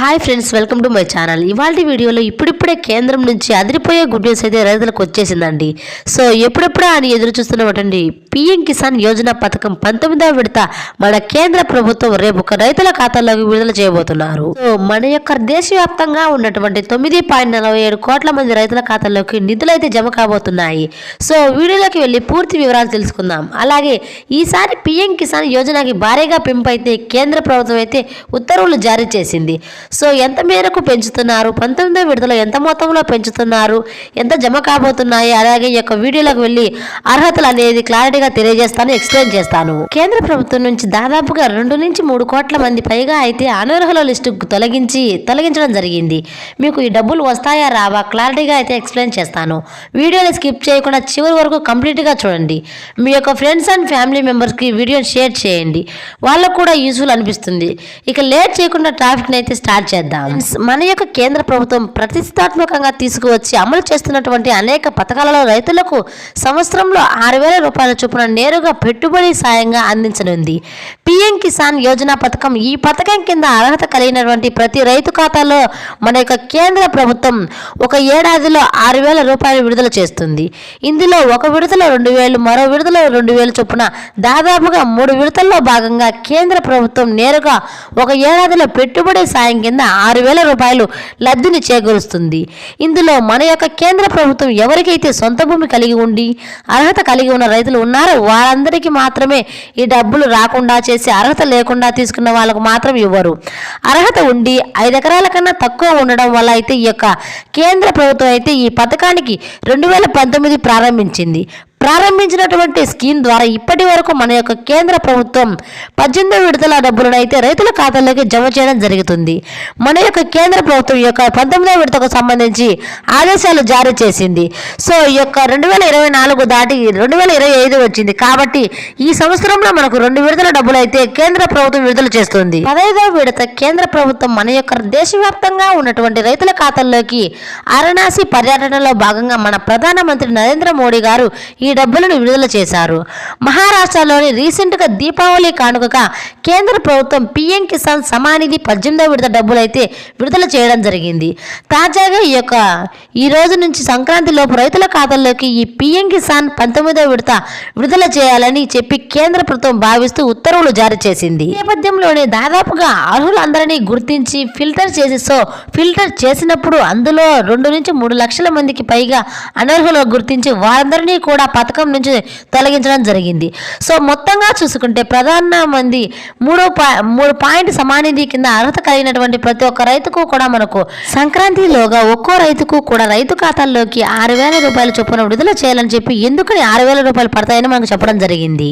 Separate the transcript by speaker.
Speaker 1: Hi friends, welcome to my channel. ఇవాళ వీడియోలో ఇప్పుడిప్పుడే కేంద్రం నుంచి అదిరిపోయే గుడ్ న్యూస్ అయితే రైతులకు వచ్చేసిందండి. సో ఎప్పుడెప్పుడా అని ఎదురు చూస్తున్నటువంటి పీఎం కిసాన్ యోజన పథకం 19వ విడత మన కేంద్ర ప్రభుత్వం రేపు రైతుల ఖాతాల్లోకి విడుదల చేయబోతున్నారు. సో మన యొక్క దేశవ్యాప్తంగా ఉన్నటువంటి 9.47 కోట్ల మంది రైతుల ఖాతాల్లోకి నిధులు అయితే జమ కాబోతున్నాయి. సో వీడియోలోకి వెళ్ళి పూర్తి వివరాలు తెలుసుకుందాం. అలాగే ఈసారి పీఎం కిసాన్ యోజనకి భారీగా పెంపు అయితే కేంద్ర ప్రభుత్వం అయితే ఉత్తర్వులు జారీ చేసింది. సో ఎంత మేరకు పెంచుతున్నారు, 19వ విడతలో ఎంత మొత్తంలో పెంచుతున్నారు, ఎంత జమ కాబోతున్నాయి, అలాగే ఈ యొక్క వీడియోలోకి వెళ్ళి అర్హతలు అనేది క్లారిటీగా తెలియజేస్తాను, ఎక్స్ప్లెయిన్ చేస్తాను. కేంద్ర ప్రభుత్వం నుంచి దాదాపుగా 2 నుంచి 3 కోట్ల మంది పైగా అయితే అనర్హుల లిస్టు తొలగించడం జరిగింది. మీకు ఈ డబ్బులు వస్తాయా రావా క్లారిటీగా అయితే ఎక్స్ప్లెయిన్ చేస్తాను. వీడియోని స్కిప్ చేయకుండా చివరి వరకు కంప్లీట్గా చూడండి. మీ యొక్క ఫ్రెండ్స్ అండ్ ఫ్యామిలీ మెంబర్స్కి వీడియోని షేర్ చేయండి, వాళ్ళకు కూడా యూస్ఫుల్ అనిపిస్తుంది. ఇక లేట్ చేయకుండా టాపిక్ని అయితే స్టార్ట్ చేద్దాం. మన యొక్క కేంద్ర ప్రభుత్వం ప్రతిష్టాత్మకంగా తీసుకువచ్చి అమలు చేస్తున్నటువంటి అనేక పథకాలలో రైతులకు సంవత్సరంలో 6,000 రూపాయల చొప్పున నేరుగా పెట్టుబడి సాయంగా అందించనుంది. పీఎం కిసాన్ యోజన పథకం. ఈ పథకం కింద అర్హత కలిగినటువంటి ప్రతి రైతు ఖాతాలో మన యొక్క కేంద్ర ప్రభుత్వం ఒక ఏడాదిలో 6,000 రూపాయలు విడుదల చేస్తుంది. ఇందులో ఒక విడతలో 2,000, మరో విడతలో 2,000 చొప్పున దాదాపుగా 3 విడతల్లో భాగంగా కేంద్ర ప్రభుత్వం నేరుగా ఒక ఏడాదిలో పెట్టుబడి సాయం కింద 6,000 రూపాయలు లబ్ధిని చేకూరుస్తుంది. ఇందులో మన యొక్క కేంద్ర ప్రభుత్వం ఎవరికైతే సొంత భూమి కలిగి ఉండి అర్హత కలిగి ఉన్న రైతులు ఉన్నారో వారందరికీ మాత్రమే ఈ డబ్బులు రాకుండా చేసి అర్హత లేకుండా తీసుకున్న వాళ్ళకు మాత్రం ఇవ్వరు. అర్హత ఉండి 5 ఎకరాల కన్నా తక్కువ ఉండడం వల్ల అయితే ఈ యొక్క కేంద్ర ప్రభుత్వం అయితే ఈ పథకానికి 2019 ప్రారంభించినటువంటి స్కీమ్ ద్వారా ఇప్పటి వరకు మన యొక్క కేంద్ర ప్రభుత్వం 18 విడతల డబ్బులను అయితే రైతుల ఖాతాల్లోకి జమ చేయడం జరుగుతుంది. మన యొక్క కేంద్ర ప్రభుత్వం ఈ యొక్క 19వ విడతకు సంబంధించి ఆదేశాలు జారీ చేసింది. సో ఈ యొక్క 2024 దాటి 2025 వచ్చింది కాబట్టి ఈ సంవత్సరంలో మనకు 2 విడతల డబ్బులు అయితే కేంద్ర ప్రభుత్వం విడుదల చేస్తుంది. 15వ విడత కేంద్ర ప్రభుత్వం మన యొక్క దేశవ్యాప్తంగా ఉన్నటువంటి రైతుల ఖాతాల్లోకి వారణాసి పర్యటనలో భాగంగా మన ప్రధానమంత్రి నరేంద్ర మోడీ గారు ఈ డబ్బులను విడుదల చేశారు. మహారాష్ట్రలోని రీసెంట్గా దీపావళి కానుకగా కేంద్ర ప్రభుత్వం పీఎం కిసాన్ సమానిధి 18వ విడత డబ్బులు అయితే విడుదల చేయడం జరిగింది. తాజాగా ఈ రోజు నుంచి సంక్రాంతి లోపు రైతుల ఖాతాల్లోకి ఈ పీఎం కిసాన్ 19వ విడత విడుదల చేయాలని చెప్పి కేంద్ర ప్రభుత్వం భావిస్తూ ఉత్తర్వులు జారీ చేసింది. ఈ నేపథ్యంలోనే దాదాపుగా అర్హులందరినీ గుర్తించి ఫిల్టర్ చేసినప్పుడు అందులో 2 నుంచి 3 లక్షల మందికి పైగా అనర్హులు గుర్తించి వారందరినీ కూడా పథకం నుంచి తొలగించడం జరిగింది. సో మొత్తంగా చూసుకుంటే ప్రధానమంత్రి 3 పాయింట్ సమానిధి కింద అర్హత కలిగినటువంటి ప్రతి ఒక్క రైతుకు కూడా మనకు సంక్రాంతిలోగా ఒక్కో రైతుకు కూడా రైతు ఖాతాల్లోకి 6,000 రూపాయల చొప్పున విడుదల చేయాలని చెప్పి ఎందుకని 6,000 రూపాయలు పడతాయని మనకు చెప్పడం జరిగింది.